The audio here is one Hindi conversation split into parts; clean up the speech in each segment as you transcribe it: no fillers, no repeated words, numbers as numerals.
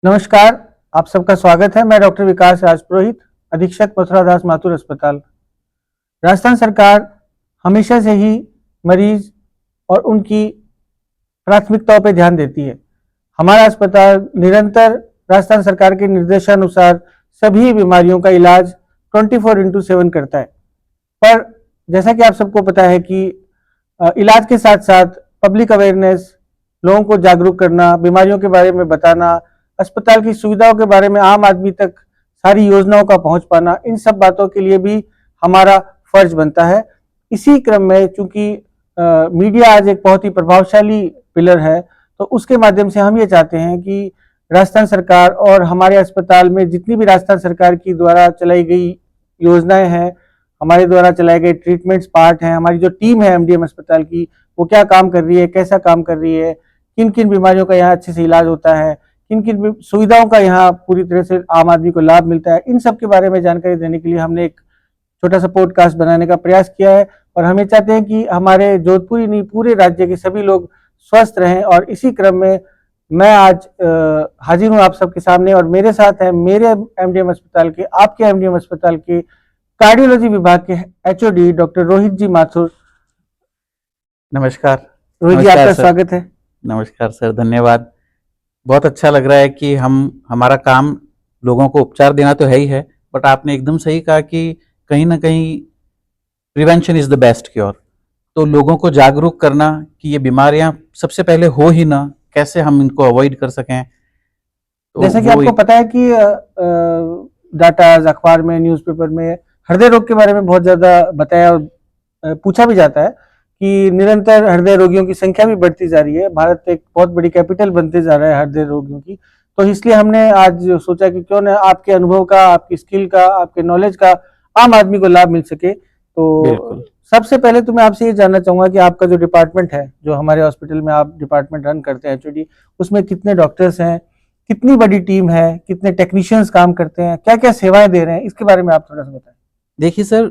नमस्कार, आप सबका स्वागत है। मैं डॉक्टर विकास राजपुरोहित, अधीक्षक मथुरा दास माथुर अस्पताल। राजस्थान सरकार हमेशा से ही मरीज और उनकी प्राथमिकताओं पर ध्यान देती है। हमारा अस्पताल निरंतर राजस्थान सरकार के निर्देशानुसार सभी बीमारियों का इलाज 24/7 करता है। पर जैसा कि आप सबको पता है कि इलाज के साथ साथ पब्लिक अवेयरनेस, लोगों को जागरूक करना, बीमारियों के बारे में बताना, अस्पताल की सुविधाओं के बारे में आम आदमी तक सारी योजनाओं का पहुंच पाना, इन सब बातों के लिए भी हमारा फर्ज बनता है। इसी क्रम में चूंकि मीडिया आज एक बहुत ही प्रभावशाली पिलर है, तो उसके माध्यम से हम ये चाहते हैं कि राजस्थान सरकार और हमारे अस्पताल में जितनी भी राजस्थान सरकार की द्वारा चलाई गई योजनाएं हैं, हमारे द्वारा चलाए गए ट्रीटमेंट्स पार्ट हैं, हमारी जो टीम है एमडीएम अस्पताल की, वो क्या काम कर रही है, कैसा काम कर रही है, किन किन बीमारियों का यहाँ अच्छे से इलाज होता है, किन किन सुविधाओं का यहाँ पूरी तरह से आम आदमी को लाभ मिलता है, इन सब के बारे में जानकारी देने के लिए हमने एक छोटा सा पॉडकास्ट बनाने का प्रयास किया है। और हम ये चाहते हैं कि हमारे जोधपुर ही नहीं, पूरे राज्य के सभी लोग स्वस्थ रहें। और इसी क्रम में मैं आज हाजिर हूँ आप सबके सामने, और मेरे साथ है मेरे एमडीएम अस्पताल के, आपके एमडीएम अस्पताल के कार्डियोलॉजी विभाग के एचओडी डॉक्टर रोहित जी माथुर। नमस्कार रोहित जी, आपका स्वागत है। नमस्कार सर, धन्यवाद। बहुत अच्छा लग रहा है कि हमारा काम लोगों को उपचार देना तो है ही है, बट आपने एकदम सही कहा कि कहीं ना कहीं prevention is the best cure. तो लोगों को जागरूक करना कि ये बीमारियां सबसे पहले हो ही ना, कैसे हम इनको अवॉइड कर सकें। तो जैसा कि आपको पता है कि डाटा अखबार में, न्यूज़पेपर में हृदय रोग के बारे में बहुत ज्यादा बताया और पूछा भी जाता है कि निरंतर हृदय रोगियों की संख्या भी बढ़ती जा रही है। भारत एक बहुत बड़ी कैपिटल बनते जा रहा है हृदय रोगियों की। तो इसलिए हमने आज सोचा कि क्यों ना आपके अनुभव का, आपकी स्किल का, आपके नॉलेज का आम आदमी को लाभ मिल सके। तो सबसे पहले तो मैं आपसे ये जानना चाहूंगा कि आपका जो डिपार्टमेंट है, जो हमारे हॉस्पिटल में आप डिपार्टमेंट रन करते हैं एचओडी, उसमें कितने डॉक्टर्स हैं, कितनी बड़ी टीम है, कितने टेक्नीशियंस काम करते हैं, क्या क्या सेवाएं दे रहे हैं, इसके बारे में आप थोड़ा सा बताएं। देखिए सर,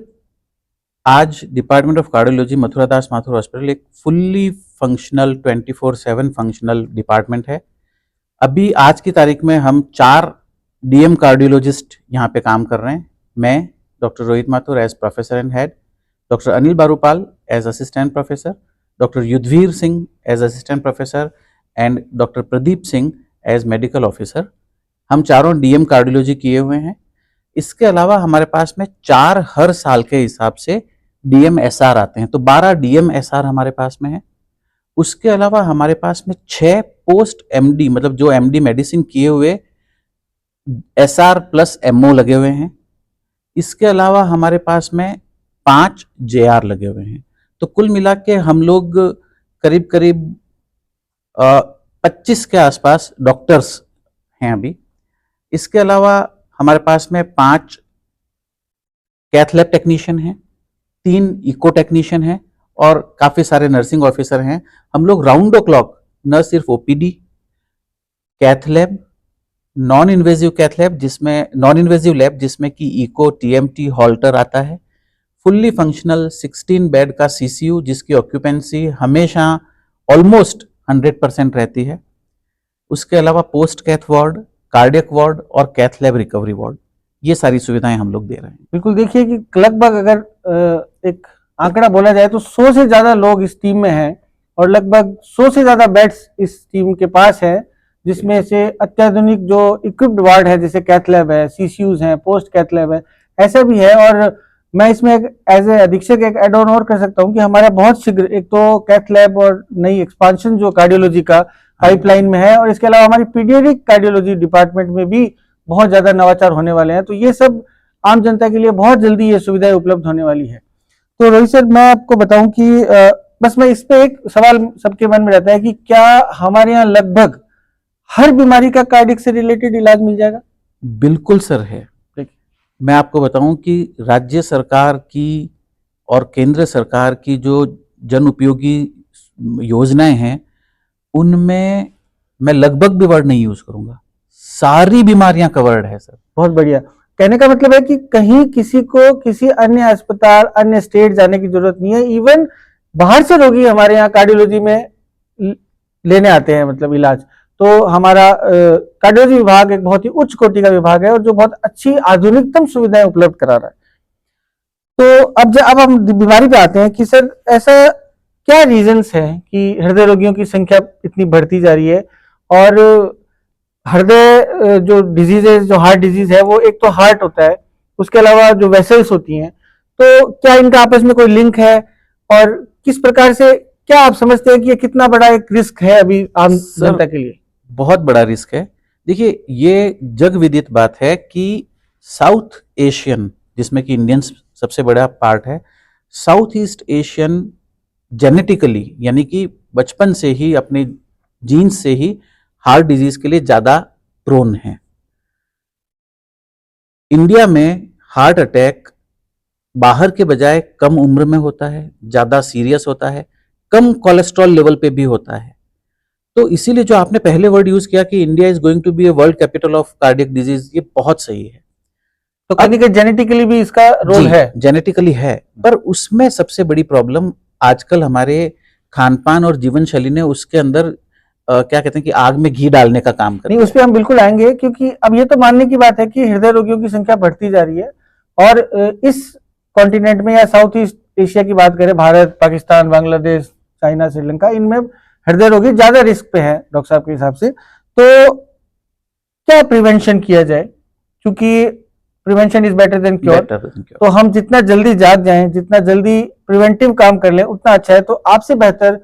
आज department of cardiology Mathura Das Mathur hospital एक फुल्ली फंक्शनल 24/7 फंक्शनल डिपार्टमेंट है। अभी आज की तारीख में हम 4 डीएम कार्डियोलॉजिस्ट यहाँ पे काम कर रहे हैं। मैं doctor Rohit Mathur as professor and head, doctor Anil Barupal as assistant professor, doctor Yudhveer Singh as assistant professor and doctor Pradeep Singh as medical officer. हम चारों डीएम कार्डियोलॉजी किए हुए हैं। इसके अलावा हमारे पास में 4 हर साल के हिसाब से डीएम एसआर आते हैं, तो 12 डीएम एसआर हमारे पास में है। उसके अलावा हमारे पास में 6 पोस्ट एमडी, मतलब जो एमडी मेडिसिन किए हुए एसआर प्लस एमओ लगे हुए हैं। इसके अलावा हमारे पास में 5 जेआर लगे हुए हैं। तो कुल मिला के हम लोग करीब करीब 25 के आसपास डॉक्टर्स हैं अभी। इसके अलावा हमारे पास में 5 कैथ लैब टेक्नीशियन हैं, 3 इको टेक्नीशियन हैं और काफी सारे नर्सिंग ऑफिसर हैं। हम लोग राउंड द क्लॉक न सिर्फ OPD, cath lab, non invasive cath lab जिसमें कि इको, टीएमटी, हॉल्टर आता है, फुल्ली फंक्शनल 16 बेड का सीसीयू जिसकी ऑक्यूपेंसी हमेशा ऑलमोस्ट 100% रहती है। उसके अलावा post cath ward, cardiac ward और कैथ लैब रिकवरी वार्ड, ये सारी सुविधाएं हम लोग दे रहे हैं। बिल्कुल, देखिए कि लगभग अगर एक आंकड़ा बोला जाए तो 100 से ज्यादा लोग इस टीम में हैं और लगभग 100 से ज्यादा बेड्स इस टीम के पास है, जिसमें से अत्याधुनिक जो इक्विप्ड वार्ड है, जैसे कैथ लैब है, सीसीयूज हैं, पोस्ट कैथ लैब है, ऐसा भी है। और मैं इसमें एज ए अधीक्षक एक एड ऑन और कर सकता हूँ कि हमारा बहुत शीघ्र एक तो कैथ लैब और नई एक्सपांशन जो कार्डियोलॉजी का पाइपलाइन में है, और इसके अलावा हमारी पीडियाट्रिक कार्डियोलॉजी डिपार्टमेंट में भी बहुत ज्यादा नवाचार होने वाले हैं। तो ये सब आम जनता के लिए बहुत जल्दी ये सुविधाएं उपलब्ध होने वाली है। तो रोहित सर, मैं आपको बताऊं कि बस मैं इस पे एक सवाल सबके मन में रहता है कि क्या हमारे यहाँ लगभग हर बीमारी का कार्डियक से रिलेटेड इलाज मिल जाएगा? बिल्कुल सर है। मैं आपको बताऊं कि राज्य सरकार की और केंद्र सरकार की जो जन उपयोगी योजनाएं हैं, उनमें मैं लगभग भी वर्ड नहीं यूज करूंगा, सारी बीमारियां कवर्ड है सर। बहुत बढ़िया। कहने का मतलब है कि कहीं किसी को किसी अन्य अस्पताल, अन्य स्टेट जाने की जरूरत नहीं है। इवन बाहर से रोगी हमारे यहाँ कार्डियोलॉजी में लेने आते हैं, मतलब इलाज, तो हमारा कार्डियोलॉजी विभाग एक बहुत ही उच्च कोटि का विभाग है और जो बहुत अच्छी आधुनिकतम सुविधाएं उपलब्ध करा रहा है। तो अब हम बीमारी पे आते हैं कि सर ऐसा क्या रीजंस है कि हृदय रोगियों की संख्या इतनी बढ़ती जा रही है, और हृदय जो डिजीज है, जो हार्ट डिजीज है, वो एक तो हार्ट होता है, उसके अलावा जो वेसल्स होती हैं, तो क्या इनका आपस में कोई लिंक है, और किस प्रकार से क्या आप समझते हैं कि ये कितना बड़ा एक रिस्क है अभी आम सर, जनता के लिए? बहुत बड़ा रिस्क है। देखिए, ये जग विदित बात है कि साउथ एशियन, जिसमें कि इंडियंस सबसे बड़ा पार्ट है, साउथ ईस्ट एशियन जेनेटिकली, यानी कि बचपन से ही अपने जीन्स से ही हार्ट डिजीज के लिए ज्यादा प्रोन है। इंडिया में हार्ट अटैक बाहर के बजाय कम उम्र में होता है, ज्यादा सीरियस होता है, कम कोलेस्ट्रॉल लेवल पे भी होता है। तो इसीलिए जो आपने पहले वर्ड यूज किया कि India is going to be a world capital of cardiac disease, ये बहुत सही है। तो कहीं कि जेनेटिकली भी इसका रोल है? जेनेटिकली है, पर उसमें सबसे बड़ी प्रॉब्लम आजकल हमारे खान पान और जीवन शैली ने उसके अंदर क्या कहते हैं कि आग में घी डालने का काम कर नहीं, दिया उस पर हम बिल्कुल आएंगे, क्योंकि अब ये तो मानने की बात है कि हृदय रोगियों की संख्या बढ़ती जा रही है, और इस कॉन्टिनेंट में या साउथ ईस्ट एशिया की बात करें, भारत, पाकिस्तान, बांग्लादेश, चाइना, श्रीलंका, इनमें हृदय रोगी ज्यादा रिस्क पे है डॉक्टर साहब के हिसाब से। तो क्या प्रिवेंशन किया जाए, क्योंकि prevention is better than cure, तो हम जितना जल्दी जाग जाएं, जितना जल्दी प्रिवेंटिव काम कर लें, उतना अच्छा है। तो आपसे बेहतर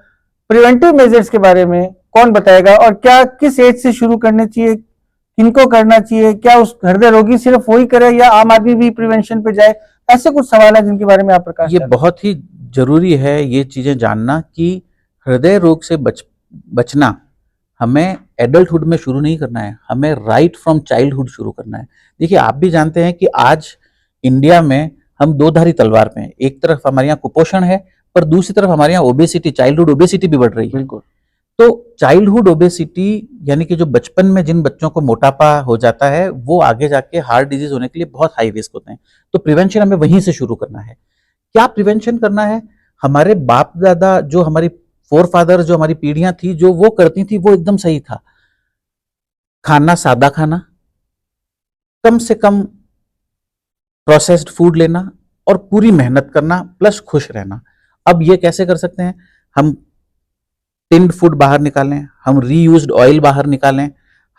प्रिवेंटिव मेजर्स के बारे में कौन बताएगा, और क्या किस एज से शुरू करने चाहिए, किनको करना चाहिए, क्या उस हृदय रोगी सिर्फ वही करे या आम आदमी भी प्रिवेंशन पे जाए? ऐसे कुछ सवाल है जिनके बारे में आप प्रकाश ये डालें। बहुत ही जरूरी है ये चीजें जानना कि हृदय रोग से बचना हमें एडल्टहुड में शुरू नहीं करना है, हमें राइट फ्रॉम चाइल्डहुड शुरू करना है। देखिए, आप भी जानते हैं कि आज इंडिया में हम दो धारी तलवार पे हैं। एक तरफ हमारे यहाँ कुपोषण है, पर दूसरी तरफ हमारे यहाँ ओबेसिटी, चाइल्डहुड ओबेसिटी भी बढ़ रही है। बिल्कुल। तो चाइल्डहुड ओबेसिटी यानी कि जो बचपन में जिन बच्चों को मोटापा हो जाता है, वो आगे जाके हार्ट डिजीज होने के लिए बहुत हाई रिस्क होते हैं। तो प्रिवेंशन हमें वहीं से शुरू करना है। क्या प्रिवेंशन करना है? हमारे बाप दादा, जो हमारी फोर फादर, जो हमारी पीढ़ियां थी, जो वो करती थी, वो एकदम सही था। खाना सादा खाना, कम से कम प्रोसेस्ड फूड लेना, और पूरी मेहनत करना, प्लस खुश रहना। अब ये कैसे कर सकते हैं? हम टिन्ड फूड बाहर निकालें, हम रीयूज्ड ऑयल बाहर निकालें,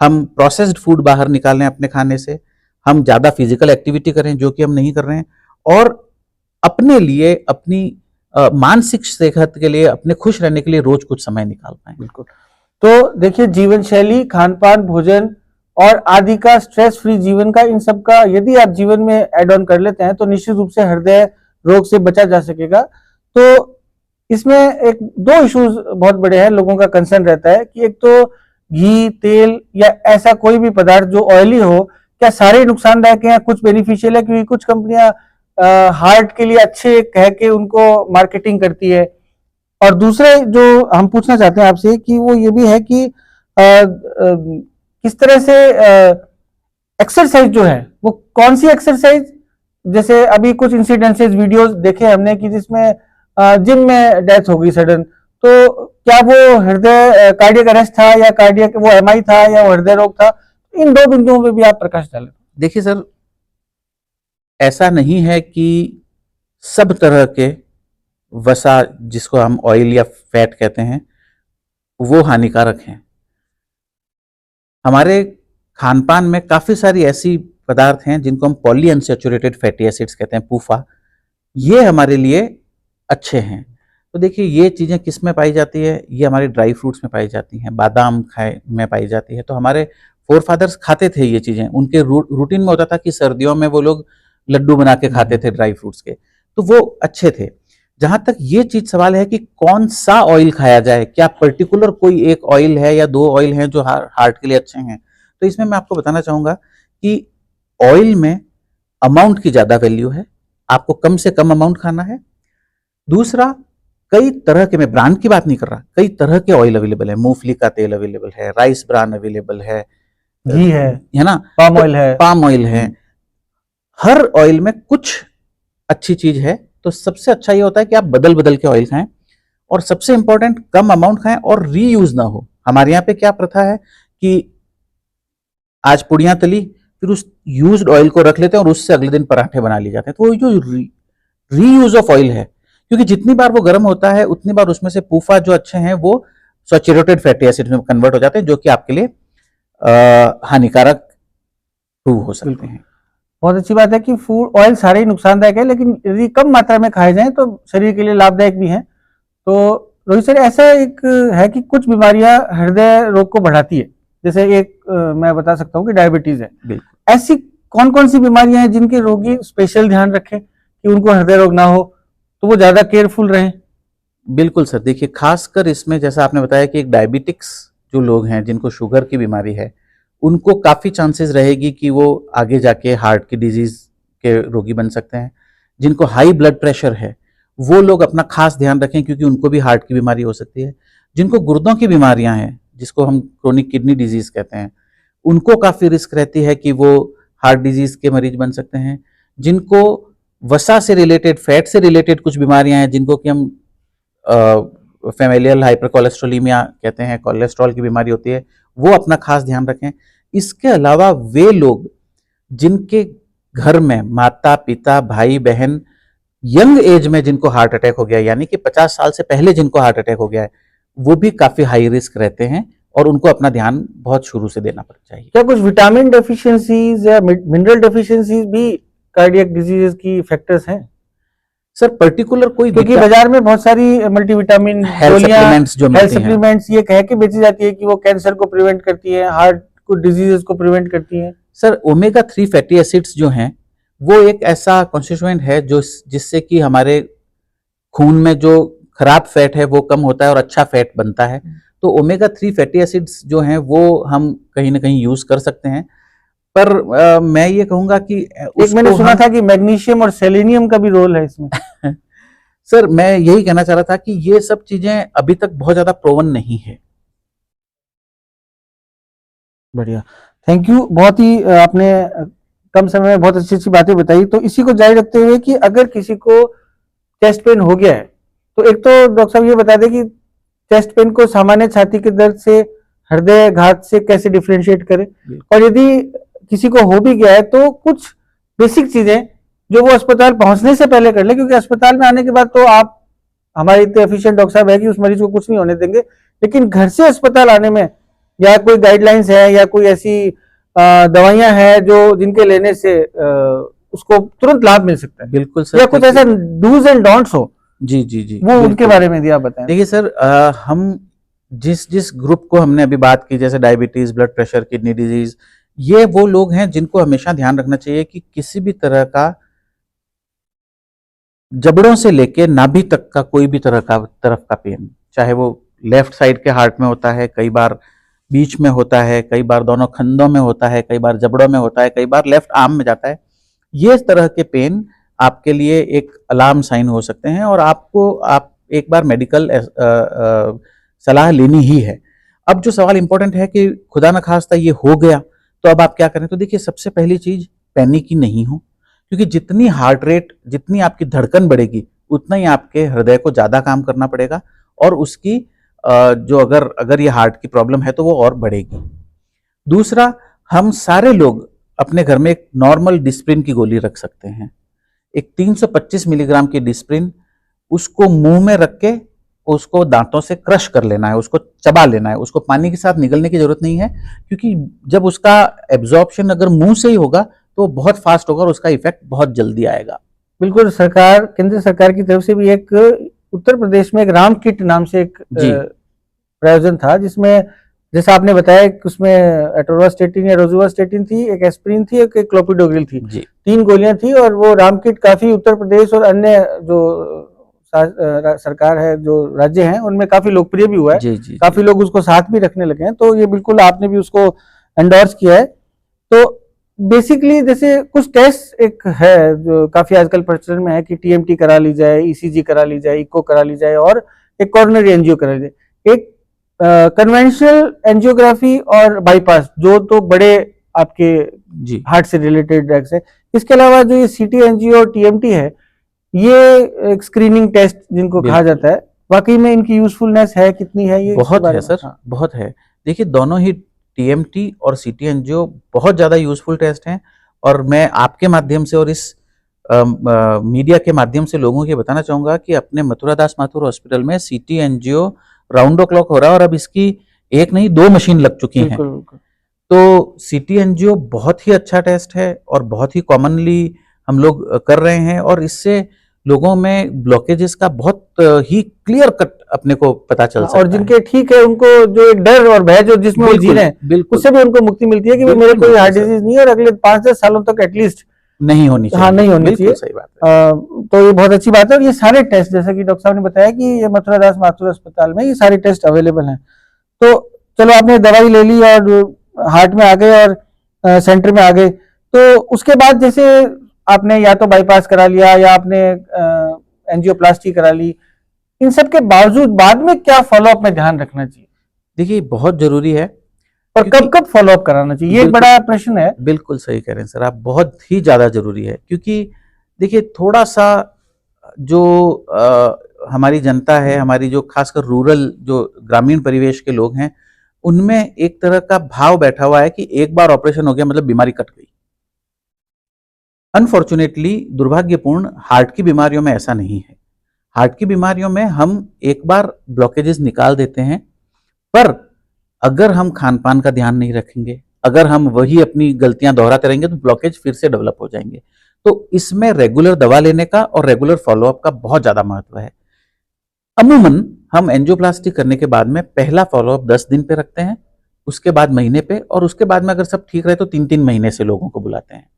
हम प्रोसेस्ड फूड बाहर निकालें अपने खाने से, हम ज्यादा फिजिकल एक्टिविटी करें, जो कि हम नहीं कर रहे हैं, और अपने लिए, अपनी मानसिक सेहत के लिए, अपने खुश रहने के लिए रोज कुछ समय निकाल पाए। बिल्कुल। तो देखिए, जीवन शैली, खान पान, भोजन और आदि का स्ट्रेस फ्री जीवन का, इन सब का यदि आप जीवन में एड ऑन कर लेते हैं तो निश्चित रूप से हृदय रोग से बचा जा सकेगा। तो इसमें एक दो इश्यूज बहुत बड़े हैं, लोगों का कंसर्न रहता है कि एक तो घी, तेल या ऐसा कोई भी पदार्थ जो ऑयली हो, क्या सारे नुकसानदायक हैं, कुछ बेनिफिशियल है? क्योंकि कुछ कंपनियां हार्ट के लिए अच्छे कह के उनको मार्केटिंग करती है। और दूसरे जो हम पूछना चाहते हैं आपसे कि वो ये भी है कि किस तरह से एक्सरसाइज जो है, वो कौन सी एक्सरसाइज, जैसे अभी कुछ इंसिडेंसेस वीडियोस देखे हमने कि जिसमें जिम में डेथ हो गई सडन, तो क्या वो हृदय कार्डियक अरेस्ट था, या कार्डियक वो एमआई था, या वो हृदय रोग था? इन दो बिंदुओं पे भी आप प्रकाश डालें। देखिए सर, ऐसा नहीं है कि सब तरह के वसा, जिसको हम ऑयल या फैट कहते हैं, वो हानिकारक हैं। हमारे खान पान में काफी सारी ऐसी पदार्थ हैं जिनको हम पॉली अनसैचुरेटेड फैटी एसिड्स कहते हैं, पूफा, ये हमारे लिए अच्छे हैं। तो देखिए, ये चीजें किस में पाई जाती है? ये हमारे ड्राई फ्रूट्स में पाई जाती हैं, बादाम खाए में पाई जाती है। तो हमारे फोर फादर्स खाते थे ये चीजें, उनके रूटीन में होता था कि सर्दियों में वो लोग लड्डू बना के खाते थे ड्राई फ्रूट्स के, तो वो अच्छे थे। जहां तक ये चीज सवाल है कि कौन सा ऑयल खाया जाए, क्या पर्टिकुलर कोई एक ऑयल है या दो ऑयल हैं जो हार्ट के लिए अच्छे हैं, तो इसमें मैं आपको बताना चाहूंगा कि ऑयल में अमाउंट की ज्यादा वैल्यू है, आपको कम से कम अमाउंट खाना है। दूसरा, कई तरह के, मैं ब्रांड की बात नहीं कर रहा, कई तरह के ऑयल अवेलेबल है, मूंगफली का तेल अवेलेबल है, राइस ब्रान अवेलेबल है, घी है ना, पाम ऑयल है, पाम ऑयल है। हर ऑयल में कुछ अच्छी चीज है। तो सबसे अच्छा ये होता है कि आप बदल बदल के ऑयल खाएं, और सबसे इंपॉर्टेंट, कम अमाउंट खाएं और रीयूज ना हो। हमारे यहाँ पे क्या प्रथा है कि आज पुड़ियाँ तली, फिर उस यूज्ड ऑयल को रख लेते हैं और उससे अगले दिन पराठे बना लिए जाते हैं। तो वो जो रीयूज ऑफ ऑयल है, क्योंकि जितनी बार वो गर्म होता है उतनी बार उसमें से पूफा जो अच्छे हैं वो सैचुरेटेड फैटी एसिड में कन्वर्ट हो जाते हैं, जो कि आपके लिए हानिकारक प्रूव हो सकते हैं। बहुत अच्छी बात है कि फूड ऑयल सारे ही नुकसानदायक है, लेकिन यदि कम मात्रा में खाए जाएं तो शरीर के लिए लाभदायक भी हैं। तो रोहित सर, ऐसा एक है कि कुछ बीमारियां हृदय रोग को बढ़ाती है, जैसे एक मैं बता सकता हूं कि डायबिटीज है। बिल्कुल। ऐसी कौन कौन सी बीमारियां हैं जिनके रोगी स्पेशल ध्यान रखें कि उनको हृदय रोग ना हो, तो वो ज्यादा केयरफुल रहें? बिल्कुल सर, देखिए खासकर इसमें जैसा आपने बताया कि एक डायबिटिक्स जो लोग हैं जिनको शुगर की बीमारी है, उनको काफ़ी चांसेस रहेगी कि वो आगे जाके हार्ट की डिजीज के रोगी बन सकते हैं। जिनको हाई ब्लड प्रेशर है वो लोग अपना खास ध्यान रखें, क्योंकि उनको भी हार्ट की बीमारी हो सकती है। जिनको गुर्दों की बीमारियां हैं, जिसको हम क्रोनिक किडनी डिजीज कहते हैं, उनको काफ़ी रिस्क रहती है कि वो हार्ट डिजीज के मरीज बन सकते हैं। जिनको वसा से रिलेटेड, फैट से रिलेटेड कुछ बीमारियां हैं, जिनको कि हम फैमिलियल हाइपर कोलेस्ट्रोलीमिया कहते हैं, कोलेस्ट्रॉल की बीमारी होती है, वो अपना खास ध्यान रखें। इसके अलावा वे लोग जिनके घर में माता पिता भाई बहन यंग एज में जिनको हार्ट अटैक हो गया, यानी कि 50 साल से पहले जिनको हार्ट अटैक हो गया है, वो भी काफी हाई रिस्क रहते हैं और उनको अपना ध्यान बहुत शुरू से देना पड़ चाहिए। क्या कुछ विटामिन डेफिशिएंसीज या मिनरल डेफिशिएंसीज भी कार्डियक डिजीजेस की फैक्टर्स हैं? सर पर्टिकुलर कोई, क्योंकि बाजार में बहुत सारी मल्टीविटामिन हेल्थ सप्लीमेंट्स जो हेल्थ मिलती हैं, सप्लीमेंट्स ये कह के बेची जाती है कि वो कैंसर को प्रिवेंट करती है, हार्ट को डिजीजेस को प्रिवेंट करती है। सर ओमेगा 3 फैटी एसिड्स जो हैं वो एक ऐसा कॉन्स्टिट्यूएंट है जो जिससे कि हमारे खून में जो खराब फैट है वो कम होता है और अच्छा फैट बनता है। तो ओमेगा 3 फैटी एसिड्स जो हैं वो हम कहीं ना कहीं यूज कर सकते हैं। पर मैं ये कहूंगा कि एक मैंने सुना था कि मैग्नीशियम और सेलेनियम का भी रोल है इसमें। सर मैं यही कहना चाह रहा था कि ये सब चीजें अभी तक बहुत ज्यादा प्रोवन नहीं है। बढ़िया, थैंक यू। बहुत ही आपने कम समय में बहुत अच्छी अच्छी बातें बताई। तो इसी को जारी रखते हुए कि अगर किसी को चेस्ट पेन हो गया है, तो एक तो डॉक्टर साहब ये बता दें कि चेस्ट पेन को सामान्य छाती के दर्द से, हृदय घात से कैसे डिफरेंशिएट करें, और यदि किसी को हो भी गया है तो कुछ बेसिक चीजें जो वो अस्पताल पहुंचने से पहले कर ले, क्योंकि अस्पताल में आने के बाद तो आप हमारे इतने एफिशिएंट डॉक्टर साहब है कि उस मरीज को कुछ नहीं होने देंगे, लेकिन घर से अस्पताल आने में या कोई गाइडलाइंस है या कोई ऐसी दवाइयां हैं जो जिनके लेने से उसको तुरंत लाभ मिल सकता है? बिल्कुल सर, या कुछ ऐसा डूज एंड डोंट्स हो? जी जी जी, वो उनके बारे में भी आप बताएं। देखिए सर, हम जिस ग्रुप को हमने अभी बात की, जैसे diabetes, blood pressure, kidney disease, ये वो लोग हैं जिनको हमेशा ध्यान रखना चाहिए कि किसी भी तरह का जबड़ों से लेके नाभि तक का कोई भी तरफ का पेन, चाहे वो लेफ्ट साइड के हार्ट में होता है, कई बार बीच में होता है, कई बार दोनों खंडों में होता है, कई बार जबड़ों में होता है, कई बार लेफ्ट आर्म में जाता है, ये तरह के पेन आपके लिए एक अलार्म साइन हो सकते हैं और आप एक बार मेडिकल सलाह लेनी ही है। अब जो सवाल इंपॉर्टेंट है कि खुदा न खास्ता ये हो गया तो अब आप क्या करें, तो देखिए सबसे पहली चीज पैनिक ही नहीं हो, क्योंकि जितनी हार्ट रेट, जितनी आपकी धड़कन बढ़ेगी उतना ही आपके हृदय को ज्यादा काम करना पड़ेगा और उसकी जो अगर ये हार्ट की प्रॉब्लम है तो वो और बढ़ेगी। दूसरा, हम सारे लोग अपने घर में एक नॉर्मल डिस्प्रिन की गोली रख सकते हैं, एक 325 मिलीग्राम की डिस्प्रिन, उसको मुंह में रख के उसको दांतों से क्रश कर लेना है, उसको चबा लेना है, उसको पानी के साथ निगलने की जरूरत नहीं है, क्योंकि जब उसका एब्जॉर्प्शन अगर मुंह से ही होगा तो बहुत फास्ट होगा और उसका इफेक्ट बहुत जल्दी आएगा। बिल्कुल, सरकार, केंद्र सरकार की तरफ से भी एक उत्तर प्रदेश में एक राम किट नाम से एक प्रायोजन था, जिसमें जैसा आपने बताया कि उसमें एटोरवास्टेटिन या रोजुवास्टेटिन थी, एक एस्प्रिन थी, एक क्लोपिडोग्रिल थी, 3 गोलियां थी। और वो राम किट काफी उत्तर प्रदेश और अन्य जो सरकार है, जो राज्य हैं, उनमें काफी लोकप्रिय भी हुआ है। काफी लोग उसको साथ भी रखने लगे हैं, तो ये बिल्कुल आपने भी उसको एंडोर्स किया है। तो बेसिकली जैसे कुछ टेस्ट एक है जो काफी आजकल प्रचलन में है कि टीएमटी करा ली जाए, ईसीजी करा ली जाए, इको करा ली जाए और एक कॉर्नरी एंजियो करा ली जाए। एक कन्वेंशनल एंजियोग्राफी और बाईपास, जो तो बड़े आपके हार्ट से रिलेटेड ड्रग्स है। इसके अलावा जो ये सीटी एंजियो और टीएमटी है, ये एक स्क्रीनिंग टेस्ट जिनको कहा जाता है, वाकई में इनकी यूजफुलनेस है कितनी है? ये बहुत है सर, बहुत है। देखिए दोनों ही TMT और CT एंजियो बहुत ज़्यादा यूजफुल टेस्ट हैं, और मैं आपके माध्यम से और इस मीडिया के माध्यम से लोगों को बताना चाहूँगा कि अपने मथुरा दास माथुर हॉस्पिटल में CT angio round the clock हो रहा है, और अब इसकी एक नहीं 2 मशीन लग चुकी हैं। बिल्कुल बिल्कुल। तो CT एंजियो बहुत ही अच्छा टेस्ट है और बहुत ही कॉमनली हम लोग कर रहे हैं, और इससे लोगों में ब्लॉकेजेस का बहुत ही क्लियर कट अपने को पता चल सकता और है। जिनके ठीक है उनको जो एक डर और भय जो जिसमें वो जी बिल्कुल, रहे हैं, बिल्कुल। उससे भी उनको मुक्ति मिलती है कि भाई बिल्कुल मेरे कोई मिलती है, हार्ट सर। डिजीज नहीं है और अगले 5-10 सालों तक एटलीस्ट नहीं होनी चाहिए। नहीं होनी बिल्कुल चाहिए। सही बात है। तो ये बहुत अच्छी बात है। और ये सारे टेस्ट, जैसे कि डॉक्टर साहब ने बताया कि ये मथुरा दास माथुर अस्पताल में ये सारे टेस्ट अवेलेबल हैं। तो चलो आपने दवाई ले ली और हार्ट में आ गए और सेंटर में आ गए, तो उसके बाद जैसे आपने या तो बाईपास करा लिया या आपने एंजियोप्लास्टी करा ली, इन सब के बावजूद बाद में क्या फॉलोअप में ध्यान रखना चाहिए देखिए बहुत जरूरी है, और कब कब फॉलोअप कराना चाहिए, ये एक बड़ा प्रश्न है। बिल्कुल सही कह रहे हैं सर आप, बहुत ही ज्यादा जरूरी है। क्योंकि देखिए थोड़ा सा जो हमारी जनता है, हमारी जो खासकर रूरल जो ग्रामीण परिवेश के लोग हैं, उनमें एक तरह का भाव बैठा हुआ है कि एक बार ऑपरेशन हो गया मतलब बीमारी कट गई। अनफॉर्चुनेटली, दुर्भाग्यपूर्ण, हार्ट की बीमारियों में ऐसा नहीं है। हार्ट की बीमारियों में हम एक बार ब्लॉकेजेस निकाल देते हैं, पर अगर हम खान पान का ध्यान नहीं रखेंगे, अगर हम वही अपनी गलतियां दोहराते रहेंगे, तो ब्लॉकेज फिर से डेवलप हो जाएंगे। तो इसमें रेगुलर दवा लेने का और रेगुलर फॉलोअप का बहुत ज्यादा महत्व है। अमूमन हम एंजियोप्लास्टी करने के बाद में पहला फॉलोअप 10 दिन पे रखते हैं, उसके बाद महीने पे, और उसके बाद में अगर सब ठीक रहे तो 3-3 महीने से लोगों को बुलाते हैं।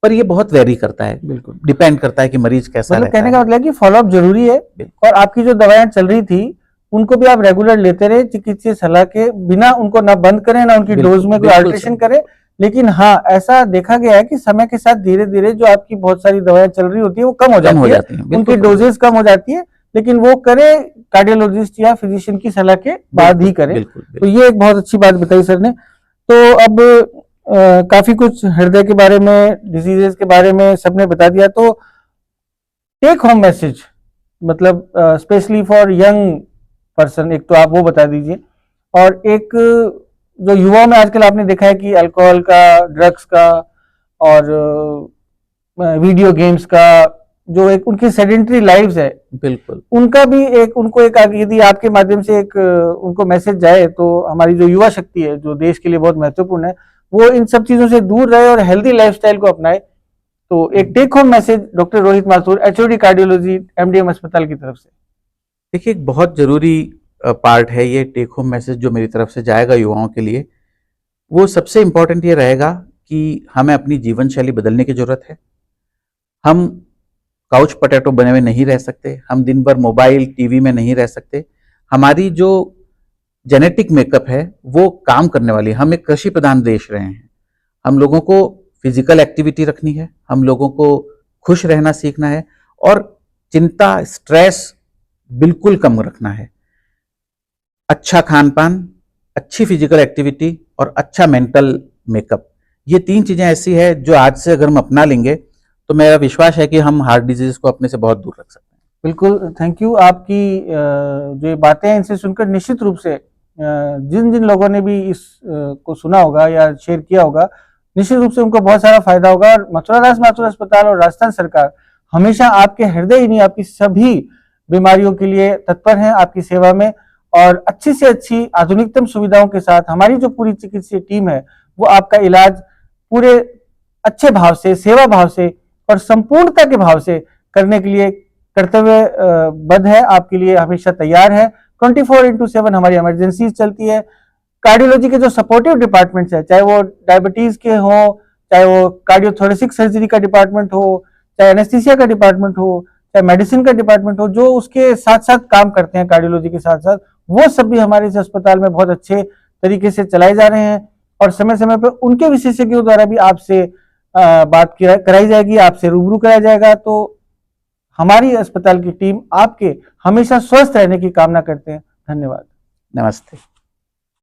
पर ये बहुत वेरी करता है, बिल्कुल डिपेंड करता है कि मरीज कैसा मतलब रहता कहने है। का मतलब कि फॉलोअप जरूरी है। बिल्कुल। और आपकी जो दवाएं चल रही थी उनको भी आप रेगुलर लेते रहे, चिकित्सीय सलाह के बिना, उनको ना बंद करें ना उनकी डोज में कोई बिल्कुल अल्ट्रेशन सही। करें। लेकिन हाँ, ऐसा देखा गया है कि समय के साथ धीरे धीरे जो आपकी बहुत सारी दवाएं चल रही होती है वो कम हो कम हो जाती है, जाती हैं, बिल्कुल उनकी कम हो डोजेस कम हो जाती है, लेकिन वो करें कार्डियोलॉजिस्ट या फिजिशियन की सलाह के बाद ही करें। बिल्कुल, तो बिल्कुल। ये एक बहुत अच्छी बात बताई सर ने। तो अब काफी कुछ हृदय के बारे में, डिजीजेस के बारे में सबने बता दिया। तो टेक होम मैसेज, मतलब स्पेशली फॉर यंग पर्सन, एक तो आप वो बता दीजिए। और एक जो युवाओं में आजकल आपने देखा है कि अल्कोहल का, ड्रग्स का और वीडियो गेम्स का, जो एक उनकी सेडेंटरी लाइव्स है, बिल्कुल उनका भी एक, उनको एक यदि आपके माध्यम से एक उनको मैसेज जाए तो हमारी जो युवा शक्ति है जो देश के लिए बहुत महत्वपूर्ण है, वो इन सब चीजों से दूर रहे और हेल्दी लाइफस्टाइल को अपनाए। तो एक take home message doctor Rohit Mathur, HOD cardiology, MDM अस्पताल की तरफ से। देखिए एक बहुत जरूरी पार्ट है ये टेक होम मैसेज जो मेरी तरफ से जाएगा युवाओं के लिए। वो सबसे इंपॉर्टेंट ये रहेगा कि हमें अपनी जीवन शैली बदलने की जरूरत है। हम काउच पोटैटो बने हुए नहीं रह सकते, हम दिन भर मोबाइल टीवी में नहीं रह सकते। हमारी जो जेनेटिक मेकअप है वो काम करने वाली है। हम एक कृषि प्रधान देश रहे हैं। हम लोगों को फिजिकल एक्टिविटी रखनी है, हम लोगों को खुश रहना सीखना है, और चिंता, स्ट्रेस बिल्कुल कम रखना है। अच्छा खान पान, अच्छी फिजिकल एक्टिविटी और अच्छा मेंटल मेकअप, ये 3 चीजें ऐसी है जो आज से अगर हम अपना लेंगे तो मेरा विश्वास है कि हम हार्ट डिजीज को अपने से बहुत दूर रख सकते हैं। बिल्कुल, थैंक यू। आपकी जो ये बातें हैं इनसे सुनकर निश्चित रूप से जिन जिन लोगों ने भी इस को सुना होगा या शेयर किया होगा, निश्चित रूप से उनको बहुत सारा फायदा होगा। और मथुरा दास माथुर अस्पताल और राजस्थान सरकार हमेशा आपके हृदय ही नहीं, आपकी सभी बीमारियों के लिए तत्पर हैं, आपकी सेवा में। और अच्छी से अच्छी आधुनिकतम सुविधाओं के साथ हमारी जो पूरी चिकित्सीय टीम है वो आपका इलाज पूरे अच्छे भाव से, सेवा भाव से और संपूर्णता के भाव से करने के लिए कर्तव्य बद्ध है, आपके लिए हमेशा तैयार है। 24/7 हमारी इमरजेंसी चलती है। कार्डियोलॉजी के जो सपोर्टिव डिपार्टमेंट्स है, चाहे वो डायबिटीज के हो, चाहे वो कार्डियोथोरेसिक सर्जरी का डिपार्टमेंट हो, चाहे एनेस्थीसिया का डिपार्टमेंट हो, चाहे मेडिसिन का डिपार्टमेंट हो, जो उसके साथ साथ काम करते हैं कार्डियोलॉजी के साथ साथ, वो सब भी हमारे इस अस्पताल में बहुत अच्छे तरीके से चलाए जा रहे हैं। और समय समय पर उनके विशेषज्ञों द्वारा भी आपसे बात कराई जाएगी, आपसे रूबरू कराया जाएगा। तो हमारी अस्पताल की टीम आपके हमेशा स्वस्थ रहने की कामना करते हैं। धन्यवाद। नमस्ते।